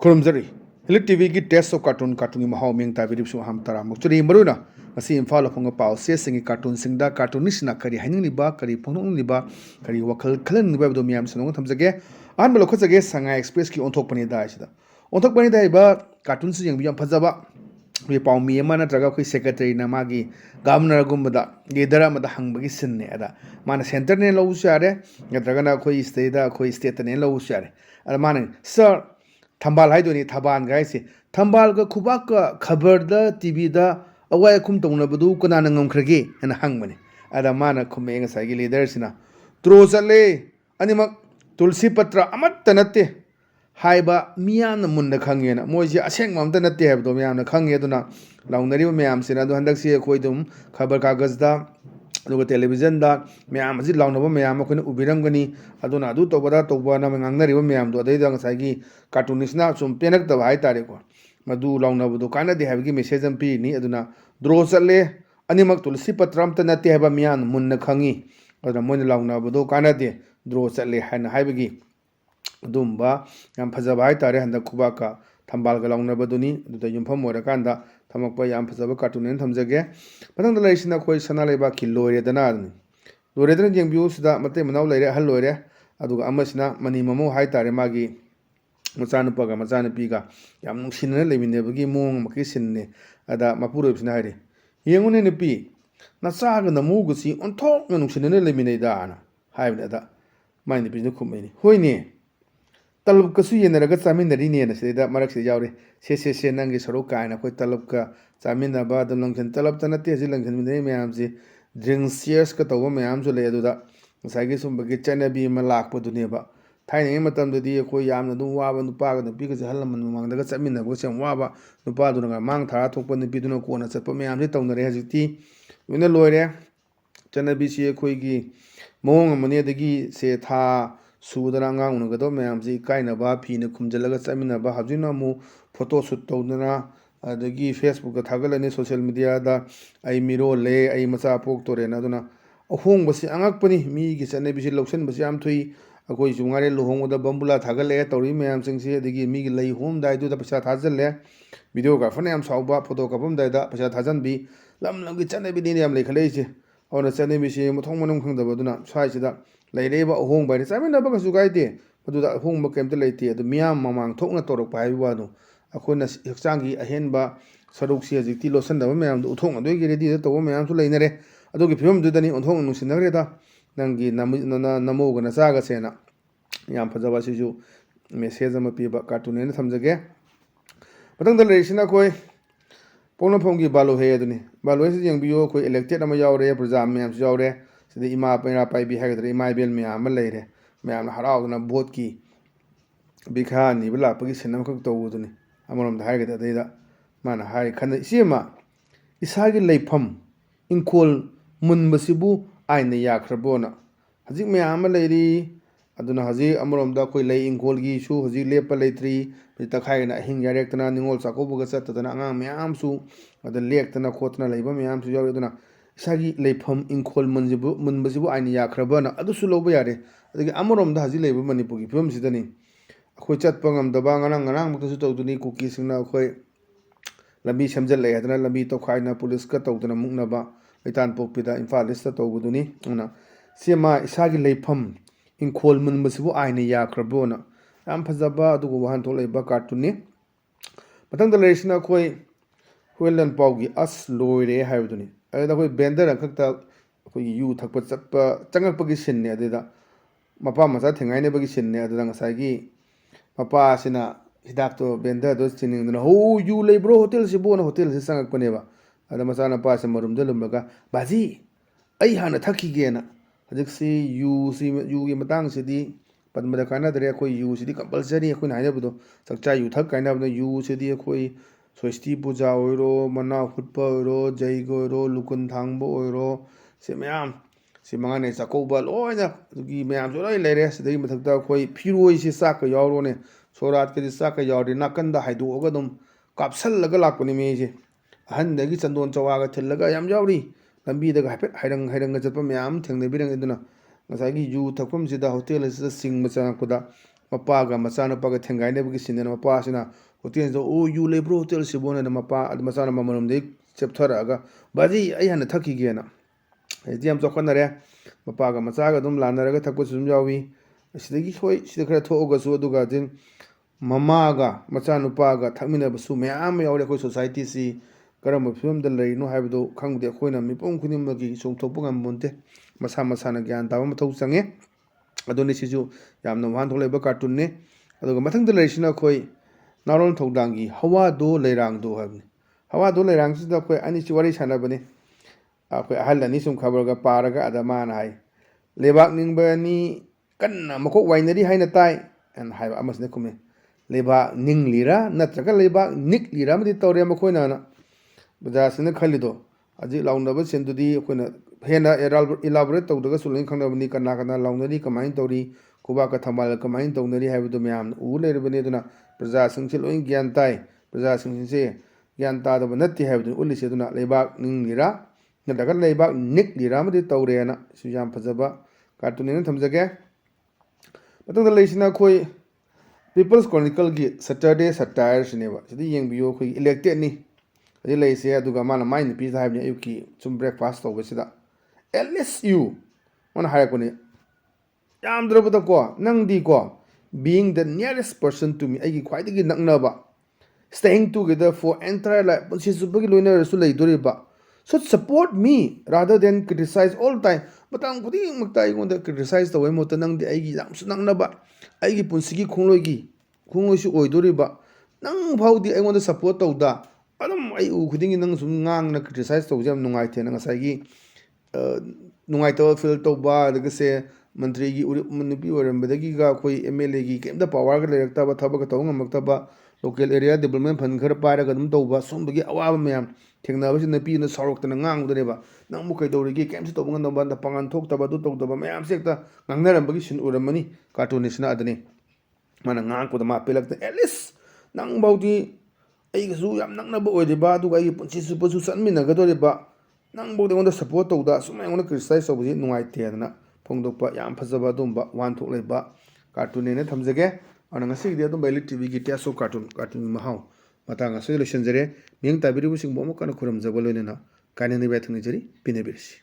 खुरमजरी हिलिट TV की test of cartoon cartoon की महाव मेंग ताबिरिब सु हम तरा मुचरी मरुना मसी इम्फाल फोंग पाव से सिंगी कार्टून सिंगदा कार्टूनिस्टना करी हाइनिंगलिबा करी फोंगनिबा करी वखल खलनिबा बदो मियाम सनोंग थमजगे आन बलो खजगे संगा एक्सप्रेस की ओंथोकपनि दाइसिदा ओंथोकपनि दाइबा कार्टून से यंग फजबा वे पाव मी मा नत्रगा कोई सेक्रेटरी ना मागी गवर्नर गुमदा लीडर अमदा हंगबगी सिन्ने अदा माना सेंटर ने लौ सारे नत्रगा कोई स्टेट ने लौ सारे अदा माने सर थंबाल हाइदोनी थबान गाइसे थंबाल का खुबाक का खबर दा टीवी दा अवाय खुम तौनबदु कना ngमखरगे हन हंगमने अदा माना खुमे ngसागी लीडर सिना त्रो चले अनिमक तुलसी पत्र अमत नत्ते हाइबा मियान मुन्न खंगेना मोइजे असेंग ममत नत्ते हाइबदो मियान खंगे दुना लाउनरिबो मियाम सिना दु हंदक से कोइ दुम खबर कागज दा दुगा टेलीविजन दा मियाम जी लाउनबो मियाम कोइन उबिरंगनी अदुना अदु तोबदा तोबा ना ngangnaribo मियाम दो अदैदा ngसागी कार्टूनिस्टना सुम पेनक तब हाइ तारे को मदु लाउनबदो कानादे हाइबगी मेसेज अम पीनी अदुना द्रो चले अनिमक तुलसी पत्र अमत नत्ते हाइबा मियान मुन्न खंगी अदुना मोइन लाउनबदो कानादे द्रो चले हाइना हाइबगी दुम्बा याम फजबा हाइ तारे हंदक खुबाका थंबाल का लाउनबदुनी अदुदा युमफम ओरकांदा थमकपा याम फजबा कार्टून थमजगे पतंग लैसिना कोई सना लेबा की लोरेदना लोरेदना जेंबियुसदा मते मनाव लैरे हल लोरे अदुगा अमसिना मनी ममो हाइ तारे मागी मचानुपगा मचानुपीगा याम नुसिनना लेमिनेबगी मोंग मकी सिन्ने अदा मपुरोबसिना हाइरे येंगुने नुपी नचागा नमुगसी ओंथोक नुसिनना लेमिनेदाना हाइबने अदा माइ नुपीनु खुमैनी होइने तलब कसु येनरगा चामिनरिने न सेदा मरक से यावरे से नंगे सरो कायना कोइ तलब का चामिनबा द लंगन तलब त नते जि लंगन मिने मयाम से ड्रिंक शेयर्स का तव मयाम जो ले अदुदा साइगे सुंबगे चनबी म लाकपदुनेबा थाइने मतमददी कोइ यामना दु वाबा नुपागा नुपी का हलमन मांगदगा चामिनबा सेम वाबा नुपा दुनगा मांग थारा थोकप नुपी दुना कोना चतप मयाम से तौनरे हजिति उने लोइरे चनबी से कोइगी मोंग मनेदगी से था सूदना अंगांग उनगदो मैम से इकाइनबा फीने खुमजलगा चामिनबा हजिना मु फोटो शूट तौदना अदगी फेसबुक का थागलने सोशल मीडिया दा आई मिरोले आई मचा पोक तोरेना अदुना अहोंगबसी अंगकपनी मीगी चनेबिसि लौसनबसी याम थुई अखोइ जुंगारे लुहोंगदा बम्बुला थागले तौरी मैम सिंगसे अदगी मीगी लई होम दाइदुदा पैसा थाजल्ले वीडियोग्राफर ने याम साउबा फोटो कापम दाइदा पैसा थाजनबी लमलमगी चनेबिदि याम लेखलेइसे और चनेबिसि मुथोंग मनों खंगदबदुना साइसिदा लेरेबा अहोंग बाइने चामिनबा कसु गाइते मदुदा अहोंग केमते लेते अदु मियाम ममांग थोकना तोरक पाइ वादु अखोना हक्चांगी अहेनबा सरुकसी हजिति लोसनदबा मैम उथोंग अदोगी रेडी तव मैम सु लेनरे अदोगी फिल्म दुदनी उथोंग नुसिनगरेदा नंगी नमोगा नचागा सेना याम फजबा सिजु मेसेज अमा पीबा कार्टून ने थमजगे पतंग लेसिना कोइ पोनफोंगी बालो हे अदुनी बालो से यंगबियो कोइ इलेक्टेड अमा यावरे प्रजा मैम सु यावरे सिदे इमा पेरा पाइबी हागदरे इमा बेल मैम लेरे मैम हराउदना बोट की बिखा निबला पगी सिनम खक तौदुनी अमरम हागदा देदा माना हाय खन इसेमा इसागी लेफम इंकोल मुनबसिबु आइना याखरबोना हजिक मैम लेरी अदुना हजिक अमरम दा कोइ ले इंकोल गी सु हजिक लेप लेत्री तखाइना हिंग यारेक्तना निंगोल चाकोबुगा चतदना अंगा मैम सु अद लेक्तना खोतना लेबा मैम सु यावदुना इसागी लेफम इंकोल मुनबसिबु आइना याखरबोना अदुसु लोबा यारे अदगी अमरम दा हजिक लेबा मणिपुर की फिल्म सिदनी अखोइ चतपा ngमदबा ngang मुक्तसु तौदुनी कुकी सिंगना अखोइ लंबी समजल ले हदना लंबी तोखाइना पुलिस का तौदना मुक्नबा इतान पोपिदा इम्फाल इस्ट तौबुदुनी उना सेमा इसागी लेफम इंकोल मुनबसिबु आइना याखरबोना याम फजबा अदुगु वहान थोलेबा कार्टूननी पतंग लेसिना अखोइ हुएलन पाउगी अस लोइरे हाइबदुनी अदा कोइ बेंदर खक्ता कोइ यू थकप चप्पा चंगकपगी सिन्ने अदा मपा मचा थेंगाइनेबगी सिन्ने अदा ngसागी मपा सिना हिदाक तो बेंदर दो चिनिंगदना हो यू लेब्रो होटल से बोना होटल से संगकपनेबा अदा मचा ना पा से मरुमदे लुमगा बाजी आई हाना थकीगेना हजिकसी यू की मतंग सिदी पदमदा कानादरे कोइ यू सिदी कंपलसरी कोइ नाइनबदो चक्चा यू थक काइनबदो यू सिदी कोइ सोस्ती पूजा ओइरो मना खुटपा ओइरो जैग ओइरो लुकुन थांबो ओइरो से मैम से मंगाने चाकोबा लोइना दुगी मैम जो लोइ लेरे सिदगी मथकता कोइ फिरोइ से चाक यावरोने सोरात के चाक यावरे नाकंदा हाइदोगा दम कापसलगा लाकपनि मेजे अहनदगी चंदोन चवागा थिलगा याम यावरी लंबीदगा हाइफेट हाइरंग चतपा मैम थेंगनेबिरंग इदुना ngसागी यू थकपम सिदा होटल सिदा सिंग मचा खुदा ꯃꯄꯥꯒ ꯃꯆꯥꯅꯨꯄꯥꯒ ꯊꯦꯡꯒꯥꯏꯅꯕꯒꯤ ꯁꯤꯟꯗꯅ ꯃꯄꯥꯁꯤꯅ ꯍꯣꯇꯦꯜꯁꯤꯗ ꯑꯣ ꯌꯨ ꯂꯩꯕ꯭ꯔꯣ ꯍꯣꯇꯦꯜꯁꯤꯕꯣꯅ ꯃꯆꯥꯅꯨꯄꯥ ꯃꯔꯝꯗꯒꯤ ꯆꯦꯞꯊꯔꯛꯑꯒ ꯕꯥꯖꯤ ꯑꯩ ꯍꯥꯟꯅ ꯊꯛꯈꯤꯒꯦꯅ ꯍꯧꯖꯤꯛꯇꯤ ꯌꯥꯝ ꯆꯥꯎꯈꯠꯅꯔꯦ ꯃꯄꯥꯒ ꯃꯆꯥꯒ ꯑꯗꯨꯝ ꯂꯥꯟꯅꯔꯒ ꯊꯛꯄꯁꯨ ꯑꯗꯨꯝ ꯌꯥꯎꯏ ꯑꯁꯤꯗꯒꯤ ꯍꯣꯏ ꯁꯤꯗ ꯈꯔ ꯊꯣꯛꯑꯒꯁꯨ ꯑꯗꯨꯒ ꯃꯃꯥꯒ ꯃꯆꯥꯅꯨꯄꯥꯒ ꯊꯛꯃꯤꯟꯅꯕꯁꯨ ꯃꯌꯥꯝ ꯑꯃ ꯌꯥꯎꯔꯦ ꯑꯩꯈꯣꯏ ꯁꯣꯁꯥꯏꯇꯤꯁꯤ ꯀꯔꯝꯕ ꯐꯤꯕꯝꯗ ꯂꯩꯔꯤꯅꯣ ꯍꯥꯏꯕꯗꯨ ꯈꯪꯗꯦ ꯑꯩꯈꯣꯏꯅ ꯃꯤꯄꯨꯝ ꯈꯨꯗꯤꯡꯃꯛꯀꯤ ꯆꯣꯡꯊꯣꯛꯄ ꯉꯝꯕ ꯃꯁꯥ ꯃꯁꯥꯅ ꯒ꯭ꯌꯥꯟ ꯇꯥꯕ ꯃꯊꯧ ꯆꯪꯉꯦ ꯑꯗꯨꯅꯤ ꯁꯤꯁꯨ ꯌꯥꯝꯅ ꯋꯥꯍꯟꯊꯣꯛ ꯂꯩꯕ ꯀꯥꯔꯇꯨꯟꯅꯤ ꯑꯗꯨꯒ ꯃꯊꯪꯗ ꯂꯩꯔꯤꯁꯤꯅ ꯑꯩꯈꯣꯏ ꯅꯥꯔꯣꯟ ꯊꯧꯗꯥꯡꯒꯤ ꯍꯋꯥꯗꯣ ꯂꯩꯔꯥꯡꯗꯣ ꯍꯥꯏꯕꯅꯤ ꯍꯋꯥꯗꯣ ꯂꯩꯔꯥꯡꯁꯤꯗ ꯑꯩꯈꯣꯏ ꯑꯅꯤꯁꯤ ꯋꯥꯔꯤ ꯁꯥꯟꯅꯕꯅꯤ ꯑꯩꯈꯣꯏ ꯑꯍꯜ ꯑꯅꯤ ꯁꯨꯝ ꯈꯕꯔꯒ ꯄꯥꯔꯒ ꯑꯗ ꯃꯥꯅ ꯍꯥꯏ ꯂꯩꯕꯥꯛ ꯅꯤꯡꯕ ꯑꯅꯤ ꯀꯟꯅ ꯃꯀꯣꯛ ꯋꯥꯏꯅꯔꯤ ꯍꯥꯏꯅ ꯇꯥꯏ ꯑꯅ ꯍꯥꯏꯕ ꯑꯃꯁꯤꯅ ꯈꯨꯝꯃꯦ ꯂꯩꯕꯥꯛ ꯅꯤꯡꯂꯤꯔꯥ ꯅꯠꯇ꯭ꯔꯒ ꯂꯩꯕꯥꯛ ꯅꯤꯛꯂꯤꯔꯥ ꯑꯃꯗꯤ ꯇꯧꯔꯦ ꯃꯈꯣꯏꯅ ꯕꯖꯥꯔꯁꯤꯅ ꯈꯜꯂꯤꯗꯣ ꯍꯧꯖꯤꯛ ꯂꯥꯎꯅꯕ ꯁꯦꯟꯗꯨꯗꯤ ꯑꯩꯈꯣꯏꯅ ꯍꯦꯟꯅ ꯏꯂꯥꯕꯣꯔꯦꯠ ꯇꯧꯗ꯭ꯔꯒꯁꯨ ꯂꯣꯏꯅ ꯈꯪꯅꯕꯅꯤ ꯀꯅꯥ ꯀꯅꯥ ꯂꯥꯎꯅꯔꯤ ꯀꯃꯥꯏꯅ ꯇꯧꯔꯤ ꯈꯨꯕꯥꯛꯀ ꯊꯝꯕꯥꯜꯒ ꯀꯃꯥꯏꯅ ꯇꯧꯅꯔꯤ ꯍꯥꯏꯕꯗꯨ ꯃꯌꯥꯝꯅ ꯎ ꯂꯩꯔꯕꯅꯤ ꯑꯗꯨꯅ ꯄ꯭ꯔꯖꯥꯁꯤꯡꯁꯦ ꯂꯣꯏꯅ ꯒ꯭ꯌꯥꯟ ꯇꯥꯏ ꯄ꯭ꯔꯖꯥꯁꯤꯡꯁꯦ ꯒ꯭ꯌꯥꯟ ꯇꯥꯗꯕ ꯅꯠꯇꯦ ꯍꯥꯏꯕꯗꯨ ꯎꯠꯂꯤꯁꯤ ꯑꯗꯨꯅ ꯂꯩꯕꯥꯛ ꯅꯤꯡꯂꯤꯔꯥ ꯅꯠꯇ꯭ꯔꯒ ꯂꯩꯕꯥꯛ ꯅꯤꯛꯂꯤꯔꯥ ꯑꯃꯗꯤ ꯇꯧꯔꯦꯅ ꯁꯤ ꯌꯥꯝ ꯐꯖꯕ ꯀꯥꯔꯇꯨꯟꯅꯦꯅ ꯊꯝꯖꯒꯦ ꯃꯇꯨꯡꯗ ꯂꯩꯁꯤꯅ ꯑꯩꯈꯣꯏ ꯄꯤꯄꯜꯁ ꯀ꯭ꯔꯣꯅꯤꯀꯜꯒꯤ ꯁꯦꯇꯔꯗꯦ ꯁꯇꯥꯌꯔꯁꯤꯅꯦꯕ ꯁꯤꯗ ꯌꯦꯡꯕꯤꯌꯨ ꯑꯩꯈꯣꯏꯒꯤ ꯏꯂꯦꯛꯇꯦꯠꯅꯤ ꯍꯧꯖꯤꯛ ꯂꯩꯔꯤꯁꯦ ꯑꯗꯨꯒ ꯃꯥꯅ ꯃꯥꯏ ꯅꯨꯄꯤꯁꯤꯗ ꯍꯥꯏꯕꯅꯤ ꯑꯌꯨꯛꯀꯤ ꯁꯨꯝ ꯕ꯭ꯔꯦꯛꯐꯥꯁ ꯇꯧꯕꯁꯤꯗ ꯑꯦꯠꯂꯤꯁ ꯌꯨ ꯃꯥꯅ ꯍꯥꯏꯔꯛꯄꯅꯤ ꯌꯥꯝꯗ꯭ꯔꯕꯗꯀꯣ ꯅꯪꯗꯤꯀꯣ being the nearest person to me ꯑꯩꯒꯤ ꯈ꯭ꯋꯥꯏꯗꯒꯤ ꯅꯛꯅꯕ staying together for entire life ꯄꯨꯟꯁꯤ ꯆꯨꯞꯄꯒꯤ ꯂꯣꯏꯅꯔꯁꯨ ꯂꯩꯗꯣꯔꯤꯕ should support me rather than criticize all time ꯃꯇꯝ ꯈꯨꯗꯤꯡꯃꯛꯇ ꯑꯩꯉꯣꯟꯗ criticize ꯇꯧꯕꯒꯤ ꯃꯍꯨꯠꯇ ꯅꯪꯗꯤ ꯑꯩꯒꯤ ꯌꯥꯝꯁꯨ ꯅꯛꯅꯕ ꯑꯩꯒꯤ ꯄꯨꯟꯁꯤꯒꯤ ꯈꯣꯡꯂꯣꯏꯁꯨ ꯑꯣꯏꯗꯣꯔꯤꯕ ꯅꯪ ꯐꯥꯎꯗꯤ ꯑꯩꯉꯣꯟꯗ ꯁꯞꯄꯣꯔꯠ ꯇꯧꯗ ꯑꯗꯨꯝ ꯑꯩ ꯎ ꯈꯨꯗꯤꯡꯒꯤ ꯅꯪ ꯁꯨꯝ ꯉꯥꯡꯅ criticize ꯇꯧꯕꯁꯦ ꯌꯥꯝ ꯅꯨꯡꯉꯥꯏꯇꯦꯅ ꯉꯁꯥꯏꯒꯤ ꯅꯨꯡꯉꯥꯏꯇꯕ ꯐꯤꯜ ꯇꯧꯕ ꯑꯗꯨꯒꯁꯦ ꯃꯟꯇ꯭ꯔꯤꯒꯤ ꯅꯨꯄꯤ ꯑꯣꯏꯔꯝꯕꯗꯒꯤꯒ ꯑꯩꯈꯣꯏ ꯑꯦꯒꯤ ꯀꯩꯝꯇ ꯄꯋꯥꯔꯒ ꯂꯩꯔꯛꯇꯕ ꯊꯕꯛꯀ ꯇꯧꯕ ꯉꯝꯃꯛꯇꯕ ꯂꯣꯀꯦꯜ ꯑꯦꯔꯤꯌꯥ ꯗꯦꯕꯂꯞꯃꯦꯟ ꯐꯟ ꯈꯔ ꯄꯥꯏꯔꯒ ꯑꯗꯨꯝ ꯇꯧꯕ ꯁꯨꯝꯕꯒꯤ ꯑꯋꯥꯕ ꯃꯌꯥꯝ ꯊꯦꯡꯅꯕꯁꯤ ꯅꯨꯄꯤꯗꯨꯅ ꯁꯥꯎꯔꯛꯇꯅ ꯉꯥꯡꯕꯗꯅꯦꯕ ꯅꯪꯕꯨ ꯀꯩꯗꯧꯔꯤꯒꯦ ꯀꯩꯝꯇ ꯇꯧꯕ ꯉꯝꯗꯕ ꯄꯥꯡꯒꯜ ꯊꯣꯛꯇꯕ ꯑꯗꯨ ꯇꯧꯗꯕ ꯃꯌꯥꯝꯁꯦ ꯍꯦꯛꯇ ꯉꯥꯡꯅꯔꯝꯕꯒꯤ ꯁꯤꯟ ꯎꯔꯝꯃꯅꯤ ꯀꯥꯔꯇꯨꯟꯅꯤꯁꯤꯅ ꯑꯗꯨꯅꯤ ꯃꯥꯅ ꯉꯥꯡꯉꯛꯄꯗ ꯃꯥ ꯄꯦꯜꯂꯛꯇ ꯑꯦꯠꯂꯤꯁ ꯅꯪꯐꯥꯎꯗꯤ ꯑꯩꯒꯁꯨ ꯌꯥꯝ ꯅꯛꯅꯕ ꯑꯣꯏꯔꯤꯕ ꯑꯗꯨꯒ ꯑꯩꯒꯤ ꯄꯨꯟꯁꯤ ꯆꯨꯞꯄꯁꯨ ꯆꯠꯃꯤꯟꯅꯒꯗꯧꯔꯤꯕ ꯅꯪꯐꯥꯎꯗ ꯑꯩꯉꯣꯟꯗ ꯁꯞꯄꯣꯔꯠ ꯇꯧꯗ ꯁꯨꯝ ꯑꯩꯉꯣꯟꯗ ꯀ꯭ꯔꯤꯇꯤꯁꯥꯏꯖ ꯇꯧꯕꯁꯤ ꯅꯨꯡꯉꯥꯏꯇꯦ ꯑꯗꯨꯅ ꯐꯣꯡꯗꯣꯛꯄ ꯌꯥꯝ ꯐꯖꯕ ꯑꯗꯨꯝꯕ ꯋꯥꯍꯟꯊꯣꯛ ꯂꯩꯕ ꯀꯥꯔꯇꯨꯟꯅꯦꯅ ꯊꯝꯖꯒꯦ ꯑꯗꯨꯅ ꯉꯁꯤꯒꯤꯗꯤ ꯑꯗꯨꯝꯕ ELITE TVꯒꯤ ꯇꯦꯁ ꯑꯣꯐ ꯀꯥꯔꯇꯨꯟꯒꯤ ꯃꯍꯥꯎ ꯃꯇꯥꯡ ꯑꯁꯤꯗ ꯂꯣꯏꯁꯤꯟꯖꯔꯦ ꯃꯤꯠꯌꯦꯡ ꯇꯥꯕꯤꯔꯤꯕꯁꯤꯡꯕꯨ ꯑꯃꯨꯛ ꯀꯟꯅ ꯈꯨꯔꯨꯝꯖꯕ ꯂꯣꯏꯅꯅ ꯀꯥꯏꯅꯅꯕ ꯌꯥꯊꯪ ꯅꯤꯖꯔꯤ ꯄꯤꯅꯕꯤꯔꯁꯤ